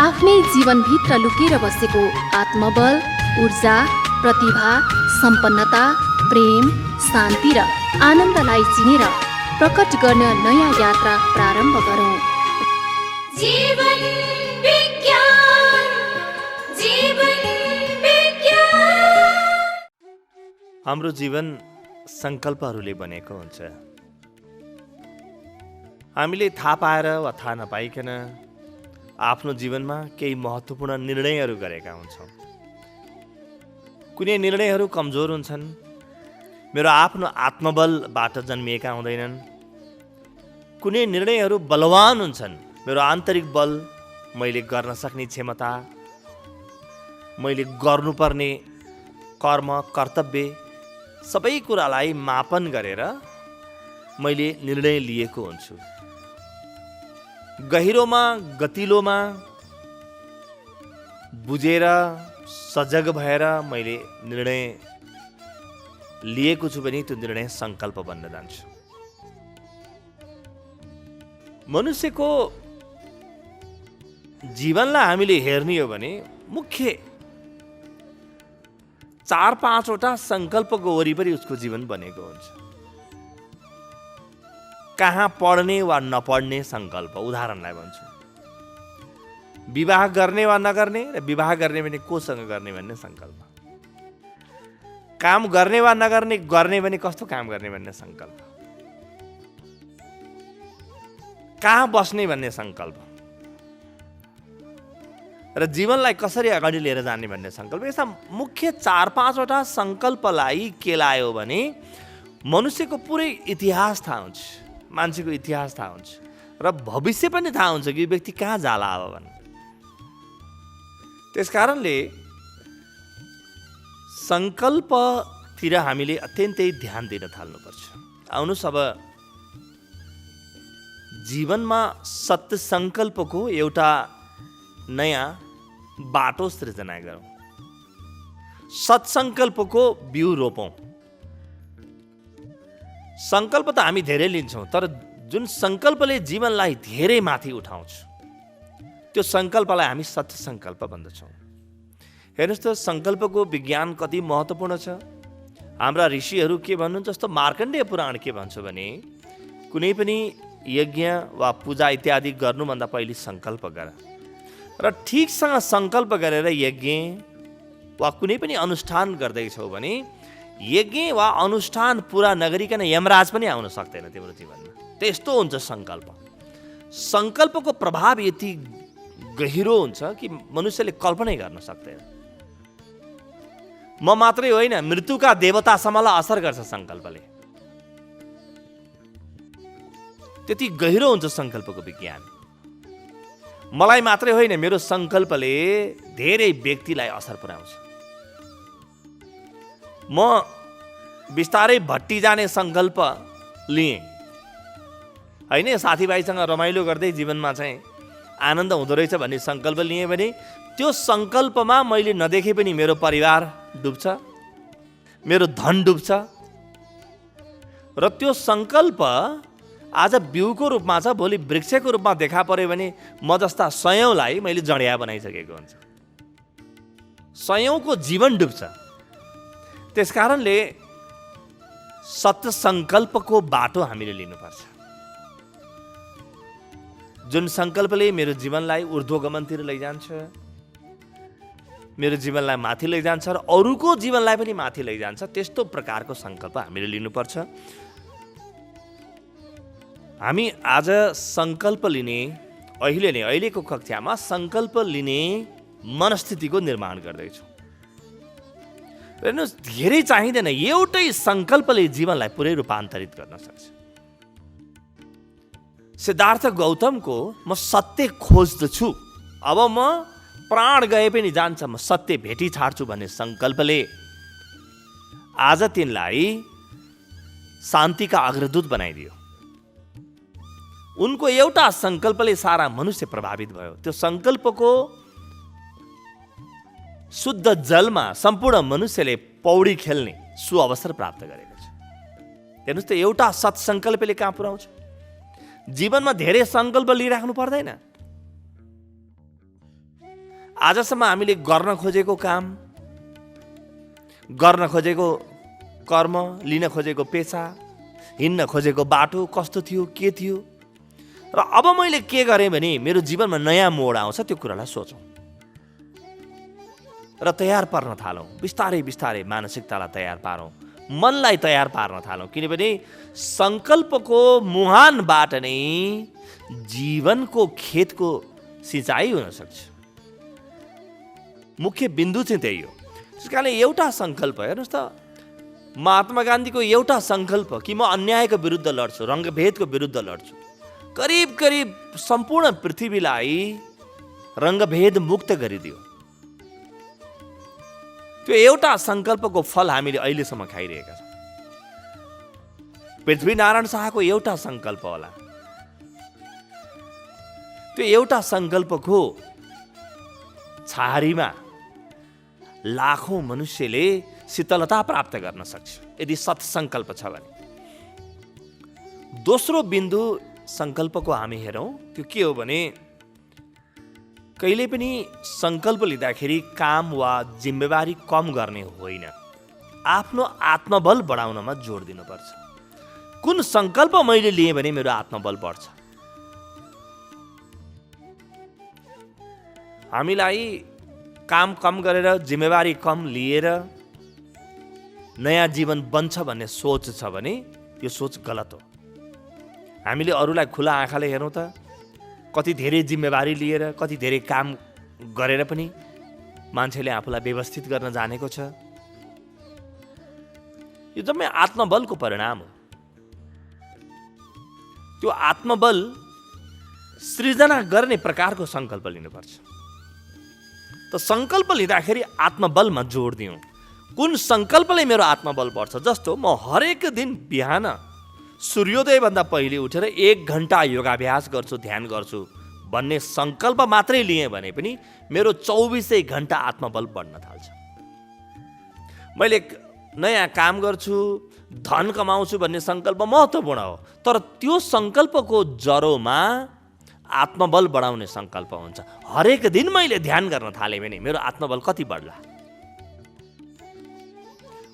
आफ्नै जीवनभित्र लुकेर बसेको आत्मबल, ऊर्जा, प्रतिभा, सम्पन्नता, प्रेम, शान्ति र आनन्दलाई चिनेर प्रकट गर्न नयाँ यात्रा प्रारम्भ गरौँ। जीवन विज्ञान, जीवन विज्ञान। हाम्रो जीवन सङ्कल्पहरूले बनेको हुन्छ। हामीले थाहा पाएर वा थाहा नपाइकन आफ्नो जीवनमा केही महत्त्वपूर्ण निर्णयहरू गरेका हुन्छौँ। कुनै निर्णयहरू कमजोर हुन्छन्, मेरो आफ्नो आत्मबलबाट जन्मिएका हुँदैनन्। कुनै निर्णयहरू बलवान हुन्छन्, मेरो आन्तरिक बल, मैले गर्न सक्ने क्षमता, मैले गर्नुपर्ने कर्म, कर्तव्य सबै कुरालाई मापन गरेर मैले निर्णय लिएको हुन्छु। गहिरोमा, गतिलोमा बुझेर सजग भएर मैले निर्णय लिएको छु भने त्यो निर्णय सङ्कल्प बन्न जान्छ। मनुष्यको जीवनलाई हामीले हेर्ने हो भने मुख्य 4-5वटा सङ्कल्पको वरिपरि उसको जीवन बनेको हुन्छ। कहाँ पढ्ने वा नपढ्ने सङ्कल्प, उदाहरणलाई भन्छु। विवाह गर्ने वा नगर्ने र विवाह गर्ने भने कोसँग गर्ने भन्ने सङ्कल्प। काम गर्ने वा नगर्ने, गर्ने भने कस्तो काम गर्ने भन्ने सङ्कल्प। कहाँ बस्ने भन्ने सङ्कल्प र जीवनलाई कसरी अगाडि लिएर जाने भन्ने सङ्कल्प। यस्ता मुख्य 4-5वटा सङ्कल्पलाई केलायो भने मनुष्यको पुरै इतिहास थाहा हुन्छ, मान्छेको इतिहास थाहा हुन्छ र भविष्य पनि थाहा हुन्छ कि व्यक्ति कहाँ जाला अब भन्ने। त्यसकारणले सङ्कल्पतिर हामीले अत्यन्तै ध्यान दिन थाल्नुपर्छ। आउनुहोस् अब जीवनमा सत्य सङ्कल्पको एउटा नयाँ बाटो सृजना गरौँ। सत्सङ्कल्पको बिउ रोपौँ। सङ्कल्प त हामी धेरै लिन्छौँ, तर जुन सङ्कल्पले जीवनलाई धेरै माथि उठाउँछ त्यो सङ्कल्पलाई हामी सत्य सङ्कल्प भन्दछौँ। हेर्नुहोस् त, सङ्कल्पको विज्ञान कति महत्त्वपूर्ण छ। हाम्रा ऋषिहरू के भन्नुहुन्छ, जस्तो मार्कण्डेय पुराण के भन्छ भने कुनै पनि यज्ञ वा पूजा इत्यादि गर्नुभन्दा पहिले सङ्कल्प गर र ठिकसँग सङ्कल्प गरेर यज्ञ वा कुनै पनि अनुष्ठान गर्दैछौ भने यज्ञ वा अनुष्ठान पुरा नगरिकन यमराज पनि आउन सक्दैन तिम्रो जीवनमा। त्यस्तो हुन्छ सङ्कल्प। सङ्कल्पको प्रभाव यति गहिरो हुन्छ कि मनुष्यले कल्पनै गर्न सक्दैन। म मात्रै होइन, मृत्युका देवतासम्मलाई असर गर्छ सङ्कल्पले। त्यति गहिरो हुन्छ सङ्कल्पको विज्ञान। मलाई मात्रै होइन, मेरो सङ्कल्पले धेरै व्यक्तिलाई असर पुर्याउँछ। म बिस्तारै भट्टी जाने सङ्कल्प लिएँ होइन, साथीभाइसँग रमाइलो गर्दै जीवनमा चाहिँ आनन्द हुँदो रहेछ भन्ने सङ्कल्प लिएँ भने त्यो सङ्कल्पमा मैले नदेखे पनि मेरो परिवार डुब्छ, मेरो धन डुब्छ र त्यो सङ्कल्प आज बिउको रूपमा छ, भोलि वृक्षको रूपमा देखा पर्यो भने म जस्ता सयौँलाई मैले जडिया बनाइसकेको हुन्छ। सयौँको जीवन डुब्छ। त्यसकारणले सत्य सङ्कल्पको बाटो हामीले लिनुपर्छ। जुन सङ्कल्पले मेरो जीवनलाई ऊर्ध्वगमनतिर लैजान्छ, मेरो जीवनलाई माथि लैजान्छ र अरूको जीवनलाई पनि माथि लैजान्छ, त्यस्तो प्रकारको सङ्कल्प हामीले लिनुपर्छ। हामी आज सङ्कल्प लिने, अहिलेको कक्षामा सङ्कल्प लिने मनस्थितिको निर्माण गर्दैछौँ। हेर्नुहोस्, धेरै चाहिँदैन, एउटै सङ्कल्पले जीवनलाई पुरै रूपान्तरित गर्न सक्छ। सिद्धार्थ गौतमको म सत्य खोज्दछु, अब म प्राण गए पनि जान्छ, म सत्य भेटी छाड्छु भन्ने सङ्कल्पले आज तिनलाई शान्तिका अग्रदूत बनाइदियो। उनको एउटा सङ्कल्पले सारा मनुष्य प्रभावित भयो। त्यो सङ्कल्पको शुद्ध जलमा सम्पूर्ण मनुष्यले पौडी खेल्ने सुअवसर प्राप्त गरेको छ। हेर्नुहोस् त, एउटा सत्सङ्कल्पले कहाँ पुर्याउँछ। जीवनमा धेरै सङ्कल्प लिइराख्नु पर्दैन। आजसम्म हामीले गर्न खोजेको काम, गर्न खोजेको कर्म, लिन खोजेको पेसा, हिँड्न खोजेको बाटो कस्तो थियो, के थियो, र अब मैले के गरेँ भने मेरो जीवनमा नयाँ मोड आउँछ, त्यो कुरालाई सोचौँ र तयार पार्न थालौँ। बिस्तारै बिस्तारै मानसिकतालाई तयार पारौँ, मनलाई तयार पार्न थालौँ। किनभने सङ्कल्पको मुहानबाट नै जीवनको खेतको सिँचाइ हुन सक्छ। मुख्य बिन्दु चाहिँ त्यही हो। त्यस कारण एउटा सङ्कल्प, हेर्नुहोस् त, महात्मा गान्धीको एउटा सङ्कल्प कि म अन्यायको विरुद्ध लड्छु, रङ्गभेदको विरुद्ध लड्छु, करिब करिब सम्पूर्ण पृथ्वीलाई रङ्गभेद मुक्त गरिदियो। त्यो एउटा सङ्कल्पको फल हामीले अहिलेसम्म खाइरहेका छौँ। पृथ्वीनारायण शाहको एउटा सङ्कल्प होला। त्यो एउटा सङ्कल्पको छहारीमा लाखौँ मनुष्यले शीतलता प्राप्त गर्न सक्छ यदि सत्सङ्कल्प छ भने। दोस्रो बिन्दु सङ्कल्पको हामी हेरौँ, त्यो के हो भने कहिले पनि सङ्कल्प लिँदाखेरि काम वा जिम्मेवारी कम गर्ने होइन, आफ्नो आत्मबल बढाउनमा जोड दिनुपर्छ। कुन सङ्कल्प मैले लिएँ भने मेरो आत्मबल बढ्छ। हामीलाई काम कम गरेर जिम्मेवारी कम लिएर नयाँ जीवन बन्छ भन्ने सोच छ भने यो सोच गलत हो। हामीले अरूलाई खुला आँखाले हेरौँ त, कति धेरै जिम्मेवारी लिएर, कति धेरै काम गरेर पनि मान्छेले आफूलाई व्यवस्थित गर्न जानेको छ। यो जम्मै आत्मबलको परिणाम हो। त्यो आत्मबल सृजना गर्ने प्रकारको सङ्कल्प लिनुपर्छ। त सङ्कल्प लिँदाखेरि आत्मबलमा जोड दिउँ। कुन सङ्कल्पले मेरो आत्मबल बढ्छ? जस्तो म हरेक दिन बिहान सूर्योदयभन्दा पहिले उठेर 1 घन्टा योगाभ्यास गर्छु, ध्यान गर्छु भन्ने सङ्कल्प मात्रै लिएँ भने पनि मेरो 24 घन्टा आत्मबल बढ्न थाल्छ। मैले नयाँ काम गर्छु, धन कमाउँछु भन्ने सङ्कल्प महत्त्वपूर्ण हो, तर त्यो सङ्कल्पको जरोमा आत्मबल बढाउने सङ्कल्प हुन्छ। हरेक दिन मैले ध्यान गर्न थालेँ भने मेरो आत्मबल कति बढ्ला।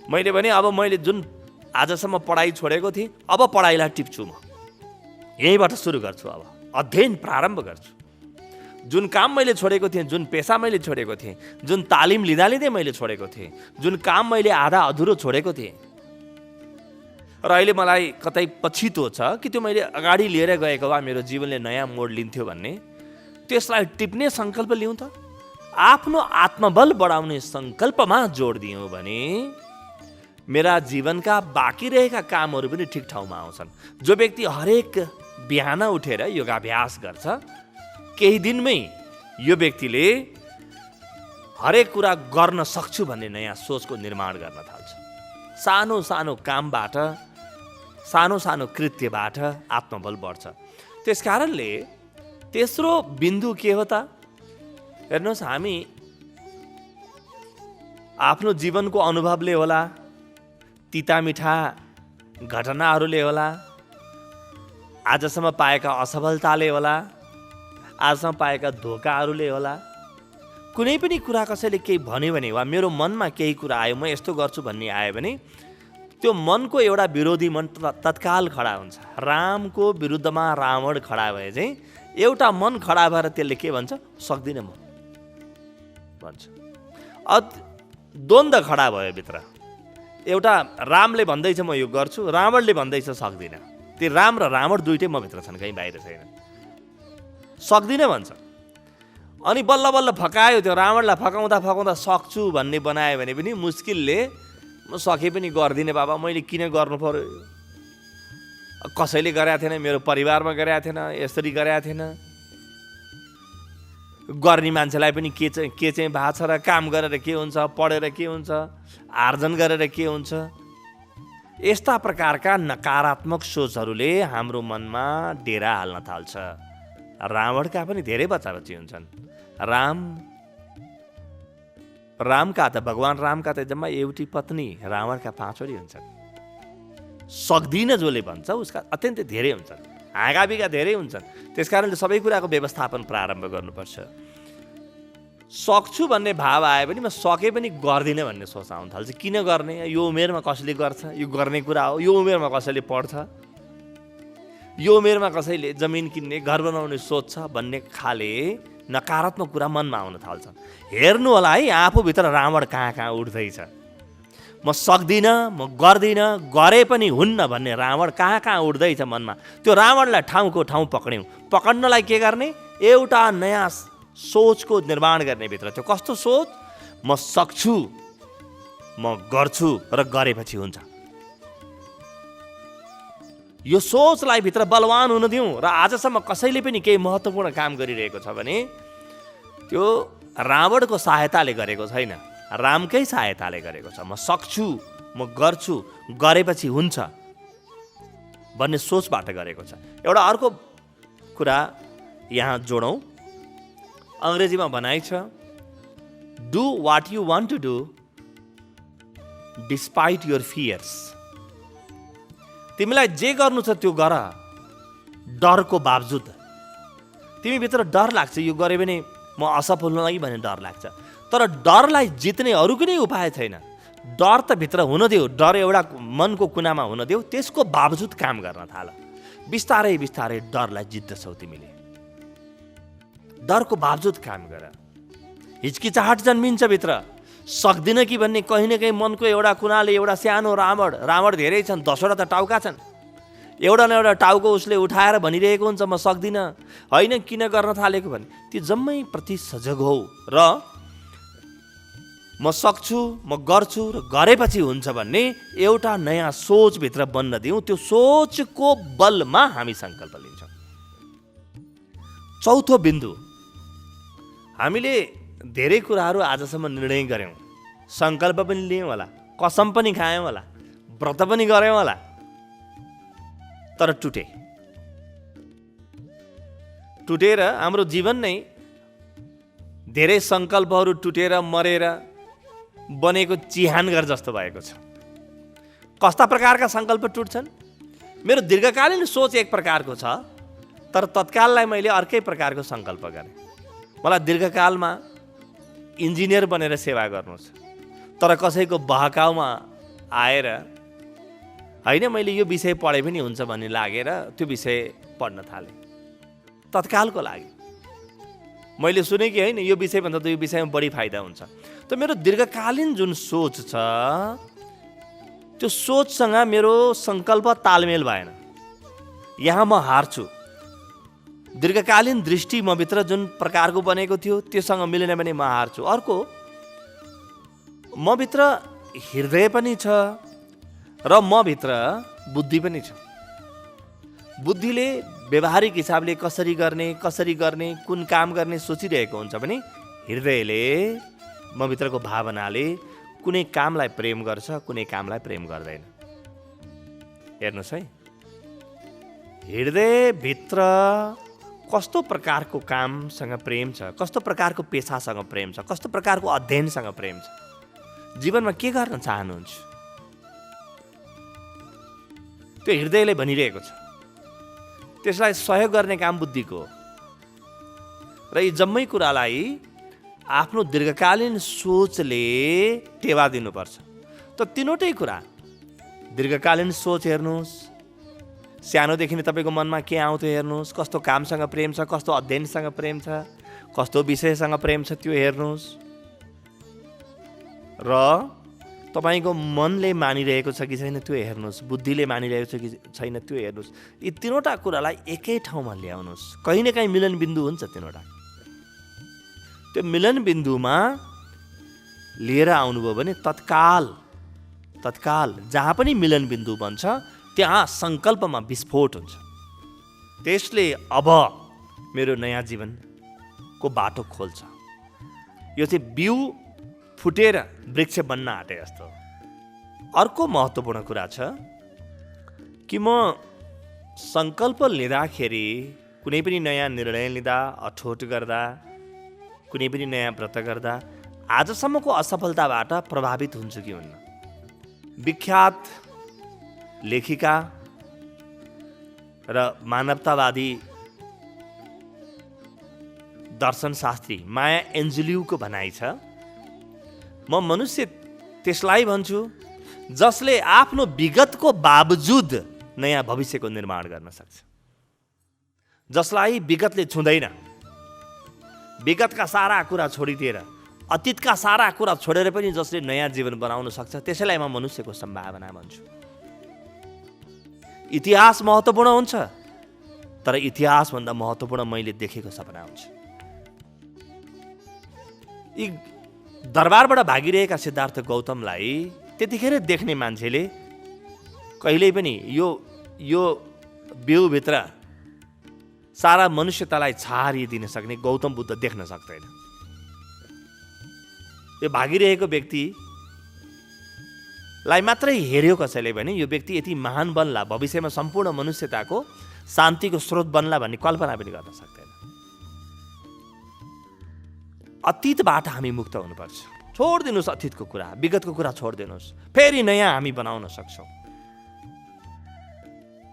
मैले भने अब मैले जुन आजसम्म पढाइ छोडेको थिएँ, अब पढाइलाई टिप्छु, म यहीँबाट सुरु गर्छु, अब अध्ययन प्रारम्भ गर्छु। जुन काम मैले छोडेको थिएँ, जुन पेसा मैले छोडेको थिएँ, जुन तालिम लिँदा लिँदै मैले छोडेको थिएँ, जुन काम मैले आधा अधुरो छोडेको थिएँ र अहिले मलाई कतै पछितो छ कि त्यो मैले अगाडि लिएर गएको भए मेरो जीवनले नयाँ मोड लिन्थ्यो भन्ने, त्यसलाई टिप्ने सङ्कल्प लिउँ त। आफ्नो आत्मबल बढाउने सङ्कल्पमा जोड दियौँ भने मेरा जीवनका बाँकी रहेका कामहरू पनि ठिक ठाउँमा आउँछन्। जो व्यक्ति हरेक बिहान उठेर योगाभ्यास गर्छ, केही दिनमै यो व्यक्तिले हरेक कुरा गर्न सक्छु भन्ने नयाँ सोचको निर्माण गर्न थाल्छ। सानो सानो कामबाट, सानो सानो कृत्यबाट आत्मबल बढ्छ। त्यस कारणले तेस्रो बिन्दु के हो त? हेर्नुहोस्, हामी आफ्नो जीवनको अनुभवले होला, तिता मिठा घटनाहरूले होला, आजसम्म पाएका असफलताले होला, आजसम्म पाएका धोकाहरूले होला, कुनै पनि कुरा कसैले केही भन्यो भने वा मेरो मनमा केही कुरा आयो, म यस्तो गर्छु भन्ने आयो भने त्यो मनको एउटा विरोधी मन तत्काल खडा हुन्छ। रामको विरुद्धमा रावण खडा भए चाहिँ एउटा मन खडा भएर त्यसले के भन्छ? सक्दिनँ म भन्छ। द्वन्द्व खडा भयो भित्र। एउटा रामले भन्दैछ म यो गर्छु, रावणले भन्दैछ सक्दिनँ। त्यो राम र रावण दुइटै म भित्र छन्, कहीँ बाहिर छैन। सक्दिनँ भन्छ। अनि बल्ल बल्ल फकायो, त्यो रावणलाई फकाउँदा फकाउँदा सक्छु भन्ने बनायो भने पनि मुस्किलले म सके पनि गर्दिनँ बाबा, मैले किन गर्नु पर्यो, कसैले गरेको थिएन, मेरो परिवारमा गरेको थिएन, यसरी गरेको थिएन, गर्ने मान्छेलाई पनि के चाहिँ भएको छ र, काम गरेर के हुन्छ, पढेर के हुन्छ, आर्जन गरेर के हुन्छ। यस्ता प्रकारका नकारात्मक सोचहरूले हाम्रो मनमा डेरा हाल्न थाल्छ। रावणका पनि धेरै बच्चा बच्ची हुन्छन्। रामका त भगवान रामका त जम्मा एउटी पत्नी, रावणका 5वटी हुन्छन्। सक्दिन जसले भन्छ उसका अत्यन्तै धेरै हुन्छन्, हाँगाबिगा धेरै हुन्छन्। त्यसकारणले सबै कुराको व्यवस्थापन प्रारम्भ गर्नुपर्छ। सक्छु भन्ने भाव आए पनि म सके पनि गर्दिनँ भन्ने सोच आउन थाल्छ। किन गर्ने? यो उमेरमा कसैले गर्छ? यो गर्ने कुरा हो? यो उमेरमा कसैले पढ्छ? यो उमेरमा कसैले जमिन किन्ने, घर बनाउने सोच्छ भन्ने खाले नकारात्मक कुरा मनमा आउन थाल्छ। हेर्नु होला है, आफूभित्र रावण कहाँ कहाँ उठ्दैछ। म सक्दिनँ, म गर्दिनँ, गरे पनि हुन्न भन्ने रावण कहाँ कहाँ उठ्दैछ मनमा। त्यो रावणलाई ठाउँको ठाउँ पक्रियौँ। पक्र्नलाई के गर्ने? एउटा नयाँ सोचको निर्माण गर्ने भित्र। त्यो कस्तो सोच? म सक्छु, म गर्छु र गरेपछि हुन्छ। यो सोचलाई भित्र बलवान हुन दिउँ। र आजसम्म कसैले पनि केही महत्त्वपूर्ण काम गरिरहेको छ भने त्यो रावणको सहायताले गरेको छैन, रामकै सहायताले गरेको छ। म सक्छु, म गर्छु, गरेपछि हुन्छ भन्ने सोचबाट गरेको छ। एउटा अर्को कुरा यहाँ जोडौँ। अङ्ग्रेजीमा भनाइ छ, do what you want to do despite your fears. तिमीलाई जे गर्नु छ त्यो गर, डरको बावजुद। तिमीभित्र डर लाग्छ, यो गरे भने म असफल हुन लागि भन्ने डर लाग्छ। तर डरलाई जित्ने अरू कुनै उपाय छैन। डर त भित्र हुन देऊ, डर एउटा मनको कुनामा हुन देऊ, त्यसको बावजुद काम गर्न थाल। बिस्तारै बिस्तारै डरलाई जित्दछौ तिमीले। डरको बावजुद काम गर। हिचकिचाहट जन्मिन्छ भित्र, सक्दिनँ कि भन्ने कहीँ न कहीँ मनको एउटा कुनाले एउटा सानो रावण धेरै छन्, 10वटा त टाउका छन्। एउटा न एउटा टाउको उसले उठाएर भनिरहेको हुन्छ म सक्दिनँ, होइन किन गर्न थालेको भने। त्यो जम्मै प्रति सजग हौ र म सक्छु, म गर्छु र गरेपछि हुन्छ भन्ने एउटा नयाँ सोचभित्र बन्न दिउँ। त्यो सोचको बलमा हामी सङ्कल्प लिन्छौँ। चौथो बिन्दु, हामीले धेरै कुराहरू आजसम्म निर्णय गऱ्यौँ, सङ्कल्प पनि लियौँ होला, कसम पनि खायौँ होला, व्रत पनि गऱ्यौँ होला, तर टुटेर हाम्रो जीवन नै धेरै सङ्कल्पहरू टुटेर मरेर बनेको चिहानघर जस्तो भएको छ। कस्ता प्रकारका सङ्कल्प टुट्छन्? मेरो दीर्घकालीन सोच एक प्रकारको छ, तर तत्काललाई मैले अर्कै प्रकारको सङ्कल्प गरेँ। मलाई दीर्घकालमा इन्जिनियर बनेर सेवा गर्नु छ, तर कसैको बहकाउमा आएर होइन मैले यो विषय पढे पनि हुन्छ भन्ने लागेर त्यो विषय पढ्न थालेँ तत्कालको लागि। मैले सुने कि होइन यो विषयभन्दा त यो विषयमा बढी फाइदा हुन्छ। त मेरो दीर्घकालीन जुन सोच छ त्यो सोचसँग मेरो सङ्कल्प तालमेल भएन। यहाँ म हार्छु। दीर्घकालीन दृष्टि म भित्र जुन प्रकारको बनेको थियो त्योसँग मिलेन भने म हार्छु। अर्को, म भित्र हृदय पनि छ र म भित्र बुद्धि पनि छ। बुद्धिले व्यवहारिक हिसाबले कसरी गर्ने कुन काम गर्ने सोचिरहेको हुन्छ भने हृदयले म भित्रको भावनाले कुनै कामलाई प्रेम गर्छ, कुनै कामलाई प्रेम गर्दैन। हेर्नुहोस् है, हृदयभित्र कस्तो प्रकारको कामसँग प्रेम छ, कस्तो प्रकारको पेसासँग प्रेम छ, कस्तो प्रकारको अध्ययनसँग प्रेम छ, जीवनमा के गर्न चाहनुहुन्छ, त्यो हृदयले भनिरहेको छ। त्यसलाई सहयोग गर्ने काम बुद्धिको हो। र यी जम्मै कुरालाई आफ्नो दीर्घकालीन सोचले टेवा दिनुपर्छ। त तीनवटै कुरा, दीर्घकालीन सोच हेर्नुहोस्, सानोदेखि नै तपाईँको मनमा के आउँथ्यो हेर्नुहोस्, कस्तो कामसँग प्रेम छ, कस्तो अध्ययनसँग प्रेम छ, कस्तो विषयसँग प्रेम छ त्यो हेर्नुहोस्, र तपाईँको मनले मानिरहेको छ कि छैन त्यो हेर्नुहोस्, बुद्धिले मानिरहेको छ कि छैन त्यो हेर्नुहोस्। यी तीनवटा कुरालाई एकै ठाउँमा ल्याउनुहोस्। कहीँ न कहीँ मिलन बिन्दु हुन्छ तीनवटा। त्यो मिलन बिन्दुमा लिएर आउनुभयो भने तत्काल जहाँ पनि मिलन बिन्दु बन्छ त्यहाँ सङ्कल्पमा विस्फोट हुन्छ। त्यसले अब मेरो नयाँ जीवनको बाटो खोल्छ। यो चाहिँ बिउ फुटेर वृक्ष बन्न आँटे जस्तो। अर्को महत्त्वपूर्ण कुरा छ कि म सङ्कल्प लिँदाखेरि, कुनै पनि नयाँ निर्णय लिँदा, अठोट गर्दा, कुनै पनि नयाँ व्रत गर्दा आजसम्मको असफलताबाट प्रभावित हुन्छु कि हुन्न। विख्यात लेखिका र मानवतावादी दर्शनशास्त्री माया एन्जेल्यूको भनाइ छ, म मनुष्य त्यसलाई भन्छु जसले आफ्नो विगतको बावजुद नयाँ भविष्यको निर्माण गर्न सक्छ, जसलाई विगतले छुँदैन, विगतका सारा कुरा छोडिदिएर अतीतका सारा कुरा छोडेर पनि जसले नयाँ जीवन बनाउन सक्छ, त्यसैलाई म मनुष्यको सम्भावना भन्छु। इतिहास महत्त्वपूर्ण हुन्छ, तर इतिहासभन्दा महत्त्वपूर्ण मैले देखेको सपना हुन्छ। यी दरबारबाट भागिरहेका सिद्धार्थ गौतमलाई त्यतिखेर देख्ने मान्छेले कहिल्यै पनि यो बिउभित्र सारा मनुष्यतालाई छारिदिन सक्ने गौतम बुद्ध देख्न सक्दैन। यो भागिरहेको व्यक्तिलाई मात्रै हेर्यो कसैले भने यो व्यक्ति यति महान बन्ला, भविष्यमा सम्पूर्ण मनुष्यताको शान्तिको स्रोत बन्ला भन्ने कल्पना पनि गर्न सक्दैन। अतीतबाट हामी मुक्त हुनुपर्छ। छोडिदिनुहोस् अतीतको कुरा, विगतको कुरा छोडिदिनुहोस्, फेरि नयाँ हामी बनाउन सक्छौँ।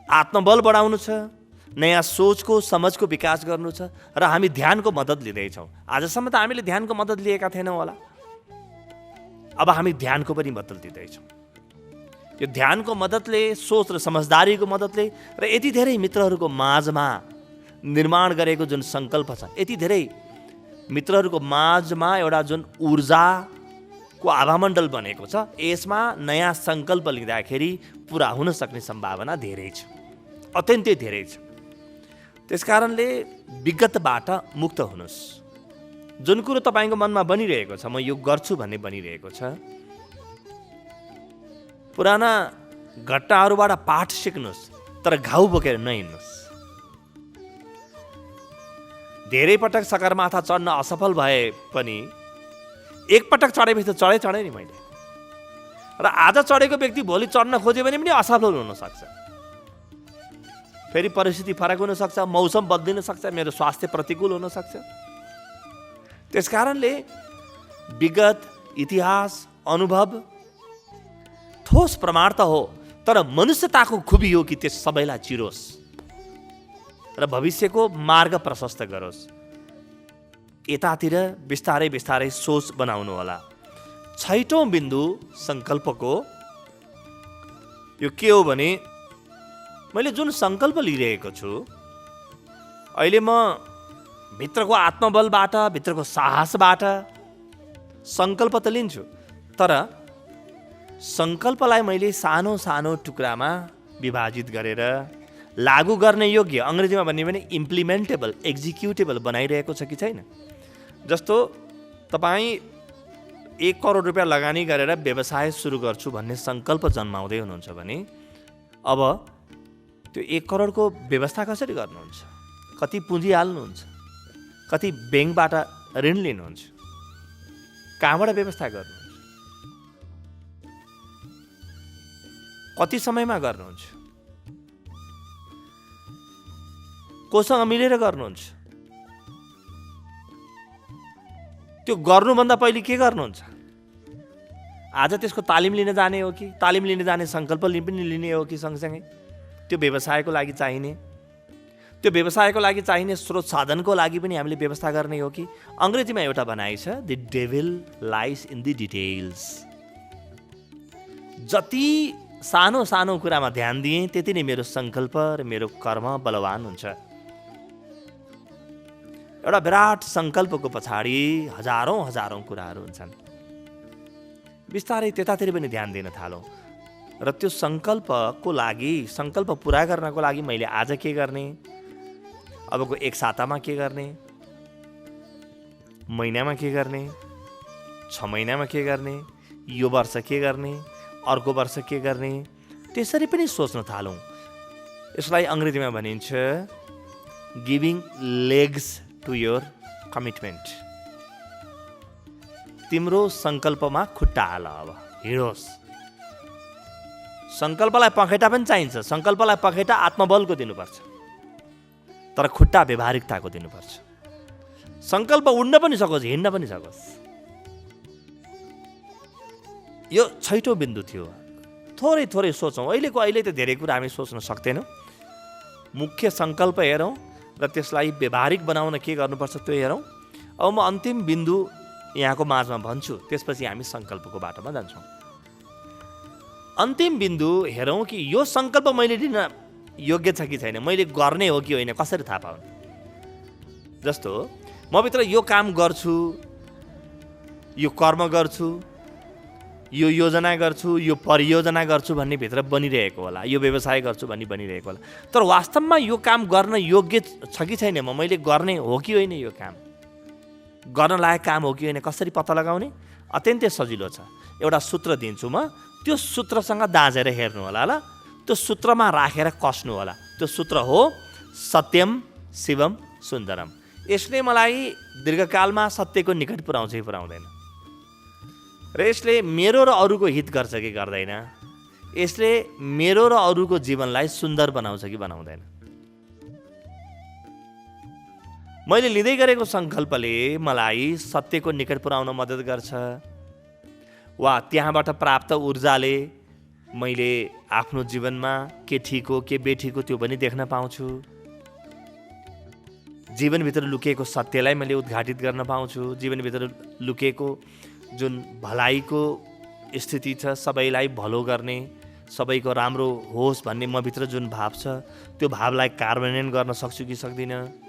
आत्मबल बढाउनु छ, नयाँ सोचको समझको विकास गर्नु छ, र हामी ध्यानको मद्दत लिँदैछौँ। आजसम्म त हामीले ध्यानको मद्दत लिएका थिएनौँ होला, अब हामी ध्यानको पनि मद्दत लिँदैछौँ। यो ध्यानको मद्दतले, सोच र समझदारीको मद्दतले र यति धेरै मित्रहरूको माझमा निर्माण गरेको जुन सङ्कल्प छ, यति धेरै मित्रहरूको माझमा एउटा जुन ऊर्जाको आभामण्डल बनेको छ, यसमा नयाँ सङ्कल्प लिँदाखेरि पुरा हुन सक्ने सम्भावना धेरै छ, अत्यन्तै धेरै छ। त्यसकारणले विगतबाट मुक्त हुनुहोस्। जुन कुरो तपाईँको मनमा बनिरहेको छ, म यो गर्छु भन्ने बनिरहेको छ, पुराना घटनाहरूबाट पाठ सिक्नुहोस्, तर घाउ बोकेर नहिँड्नुहोस्। धेरै पटक सगरमाथा चढ्न असफल भए पनि एकपटक चढेपछि त चढेँ नि मैले, र आज चढेको व्यक्ति भोलि चढ्न खोज्यो भने पनि असफल हुनसक्छ। फेरि परिस्थिति फरक हुनसक्छ, मौसम बदलिन सक्छ, मेरो स्वास्थ्य प्रतिकूल हुनसक्छ। त्यसकारणले विगत, इतिहास, अनुभव ठोस प्रमाण त हो, तर मनुष्यताको खुबी हो कि त्यस सबैलाई चिरोस् र भविष्यको मार्ग प्रशस्त गरोस्। यतातिर बिस्तारै बिस्तारै सोच बनाउनु होला। 6औं बिन्दु सङ्कल्पको यो के हो भने, मैले जुन सङ्कल्प लिइरहेको छु, अहिले म भित्रको आत्मबलबाट, भित्रको साहसबाट सङ्कल्प त लिन्छु, तर सङ्कल्पलाई मैले सानो सानो टुक्रामा विभाजित गरेर लागू गर्ने योग्य, अङ्ग्रेजीमा भन्ने भने इम्प्लिमेन्टेबल, एक्जिक्युटेबल बनाइरहेको छ कि छैन। जस्तो तपाईँ 1 करोड रुपियाँ लगानी गरेर व्यवसाय सुरु गर्छु भन्ने सङ्कल्प जन्माउँदै हुनुहुन्छ भने, अब त्यो 1 करोडको व्यवस्था कसरी गर्नुहुन्छ? कति पुँजी हाल्नुहुन्छ? कति ब्याङ्कबाट ऋण लिनुहुन्छ? कहाँबाट व्यवस्था गर्नुहुन्छ? कति समयमा गर्नुहुन्छ? कोसँग मिलेर गर्नुहुन्छ? त्यो गर्नुभन्दा पहिले के गर्नुहुन्छ? आज त्यसको तालिम लिन जाने हो कि, तालिम लिन जाने सङ्कल्प पनि लिने हो कि सँगसँगै त्यो व्यवसायको लागि चाहिने, त्यो व्यवसायको लागि चाहिने स्रोत साधनको लागि पनि हामीले व्यवस्था गर्ने हो कि? अङ्ग्रेजीमा एउटा भनाइ छ, the devil lies in the details. जति सानो सानो कुरामा ध्यान दिएँ त्यति नै मेरो सङ्कल्प र मेरो कर्म बलवान हुन्छ। एउटा विराट सङ्कल्पको पछाडि हजारौँ कुराहरू हुन्छन्। बिस्तारै त्यतातिर पनि ध्यान दिन थालौँ र त्यो सङ्कल्पको लागि, सङ्कल्प पुरा गर्नको लागि मैले आज के गर्ने, अबको 1 सातामा के गर्ने, महिनामा के गर्ने, 6 महिनामा के गर्ने, यो वर्ष के गर्ने, अर्को वर्ष के गर्ने, त्यसरी पनि सोच्न थालौँ। यसलाई अङ्ग्रेजीमा भनिन्छ giving legs to your commitment. तिम्रो सङ्कल्पमा खुट्टा हाल, अब हिँडोस्। सङ्कल्पलाई पखेटा पनि चाहिन्छ, सङ्कल्पलाई पखेटा आत्मबलको दिनुपर्छ, तर खुट्टा व्यवहारिकताको दिनुपर्छ। सङ्कल्प उड्न पनि सकोस्, हिँड्न पनि सकोस्। यो 6औं बिन्दु थियो। थोरै थोरै सोचौँ। अहिले त धेरै कुरा हामी सोच्न सक्दैनौँ। मुख्य सङ्कल्प हेरौँ र त्यसलाई व्यवहारिक बनाउन के गर्नुपर्छ त्यो हेरौँ। अब म अन्तिम बिन्दु यहाँको माझमा भन्छु, त्यसपछि हामी सङ्कल्पको बाटोमा जान्छौँ। अन्तिम बिन्दु हेरौँ कि यो सङ्कल्प मैले लिन योग्य छ कि छैन, मैले गर्ने हो कि होइन, कसरी थाहा पाउने। जस्तो म भित्र यो काम गर्छु, यो कर्म गर्छु, यो योजना गर्छु, यो परियोजना गर्छु भन्ने भित्र बनिरहेको होला, यो व्यवसाय गर्छु भन्ने बनिरहेको होला, तर वास्तवमा यो काम गर्न योग्य छ कि छैन, मैले गर्ने हो कि होइन, यो काम गर्न लायक काम हो कि होइन, कसरी पत्ता लगाउने? अत्यन्तै सजिलो छ। एउटा सूत्र दिन्छु म, त्यो सूत्रसँग दाँजेर हेर्नु होला ल, त्यो सूत्रमा राखेर कस्नु होला। त्यो सूत्र हो सत्यम शिवम सुन्दरम। यसले मलाई दीर्घकालमा सत्यको निकट पुर्याउँछ कि पुर्याउँदैन, र यसले मेरो र अरूको हित गर्छ कि गर्दैन, यसले मेरो र अरूको जीवनलाई सुन्दर बनाउँछ कि बनाउँदैन। मैले लिँदै गरेको सङ्कल्पले मलाई सत्यको निकट पुर्याउन मद्दत गर्छ, वा त्यहाँबाट प्राप्त ऊर्जाले मैले आफ्नो जीवनमा के ठिक हो के बेठिक हो त्यो पनि देख्न पाउँछु, जीवनभित्र लुकेको सत्यलाई मैले उद्घाटित गर्न पाउँछु, जीवनभित्र लुकेको जुन भलाइको स्थिति छ, सबैलाई भलो गर्ने, सबैको राम्रो होस् भन्ने मभित्र जुन भाव छ, त्यो भावलाई कार्यान्वयन गर्न सक्छु कि सक्दिनँ,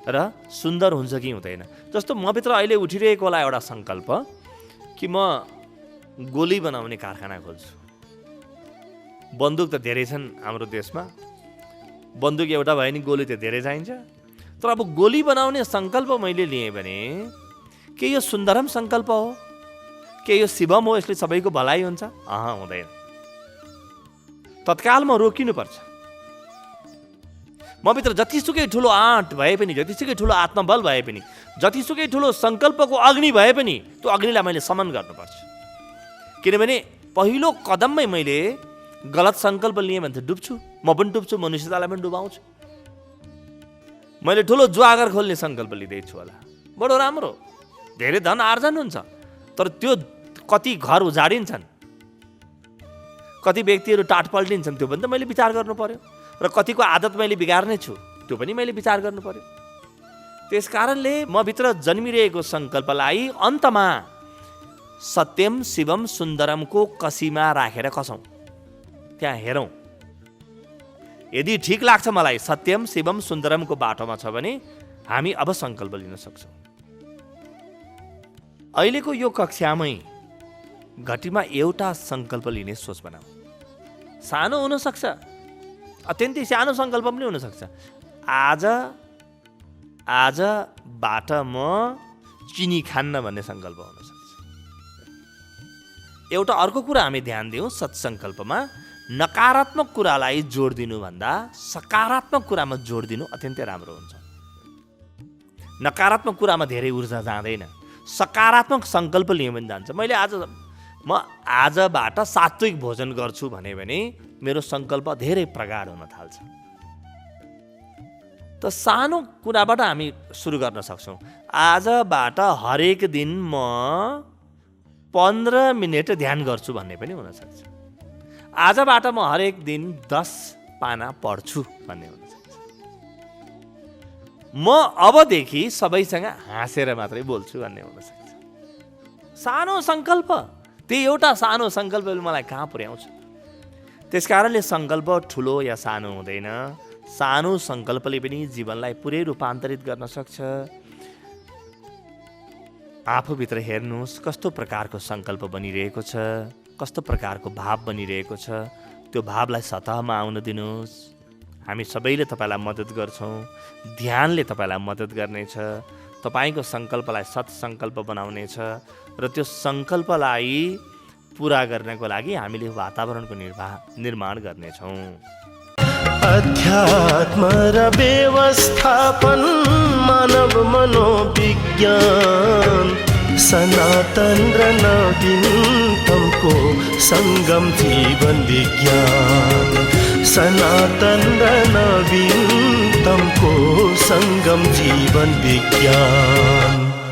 र सुन्दर हुन्छ कि हुँदैन। जस्तो मभित्र अहिले उठिरहेको होला एउटा सङ्कल्प कि म गोली बनाउने कारखाना खोल्छु। बन्दुक त धेरै छन् हाम्रो देशमा, बन्दुक एउटा भयो नि गोली त धेरै चाहिन्छ, तर अब गोली बनाउने सङ्कल्प मैले लिएँ भने के यो सुन्दरम सङ्कल्प हो, के यो शिवम हो, यसले सबैको भलाइ हुन्छ? हुँदैन। तत्काल म रोकिनुपर्छ। म भित्र जतिसुकै ठुलो आँट भए पनि, जतिसुकै ठुलो आत्मबल भए पनि, जतिसुकै ठुलो सङ्कल्पको अग्नि भए पनि, त्यो अग्निलाई मैले समन गर्नुपर्छ। किनभने पहिलो कदममै मैले गलत सङ्कल्प लिएँ भने त डुब्छु, म पनि डुब्छु, मनुष्यतालाई पनि डुबाउँछु। मैले ठुलो जुवागर खोल्ने सङ्कल्प लिँदैछु होला, बडो राम्रो, धेरै धन आर्जन हुन्छ, तर त्यो कति घर उजाडिन्छन्, कति व्यक्तिहरू टाट पल्टिन्छन्, त्यो पनि त मैले विचार गर्नु पर्यो, र कतिको आदत मैले बिगार्ने छु त्यो पनि मैले विचार गर्नु पर्यो। त्यस कारणले म भित्र जन्मिरहेको सङ्कल्पलाई अन्तमा सत्यम शिवम सुन्दरमको कसीमा राखेर कसौँ, त्यहाँ हेरौँ। यदि ठिक लाग्छ मलाई, सत्यम शिवम सुन्दरमको बाटोमा छ भने हामी अब सङ्कल्प लिन सक्छौँ। अहिलेको यो कक्षामै घटीमा एउटा सङ्कल्प लिने सोच बनाऊ। सानो हुनसक्छ, अत्यन्तै सानो सङ्कल्प पनि हुनसक्छ। आजबाट म चिनी खान्न भन्ने सङ्कल्प हुनसक्छ। एउटा अर्को कुरा हामी ध्यान दिउँ, सत्सङ्कल्पमा नकारात्मक कुरालाई जोड दिनुभन्दा सकारात्मक कुरामा जोड दिनु अत्यन्तै राम्रो हुन्छ। नकारात्मक कुरामा धेरै ऊर्जा जाँदैन, सकारात्मक सङ्कल्प लियो भने जान्छ। म आजबाट सात्विक भोजन गर्छु भने मेरो सङ्कल्प धेरै प्रगाढ हुन थाल्छ। त सानो कुराबाट हामी सुरु गर्न सक्छौँ। आजबाट हरेक दिन म 15 मिनट ध्यान गर्छु भन्ने पनि हुनसक्छ। आजबाट म हरेक दिन 10 पाना पढ्छु भन्ने हुनसक्छ। म अबदेखि सबैसँग हाँसेर मात्रै बोल्छु भन्ने हुनसक्छ। सानो सङ्कल्प, त्यही एउटा सानो सङ्कल्पले मलाई कहाँ पुर्याउँछ। त्यस कारणले सङ्कल्प ठुलो या सानो हुँदैन, सानो सङ्कल्पले पनि जीवनलाई पुरै रूपान्तरित गर्न सक्छ। आफूभित्र हेर्नुहोस् कस्तो प्रकारको सङ्कल्प बनिरहेको छ, कस्तो प्रकारको भाव बनिरहेको छ, त्यो भावलाई सतहमा आउन दिनुहोस्। हामी सबैले तपाईँलाई मद्दत गर्छौँ, ध्यानले तपाईँलाई मद्दत गर्नेछ, तपाईँको सङ्कल्पलाई सत्सङ्कल्प बनाउनेछ, र त्यो सङ्कल्पलाई पुरा गर्नको लागि हामीले वातावरणको निर्माण गर्नेछौँ। अध्यात्म र व्यवस्थापन मानव मनोविज्ञान सनातन र नवीनतमको सङ्गम जीवन विज्ञान सनातन र नवीनतमको सङ्गम जीवन विज्ञान।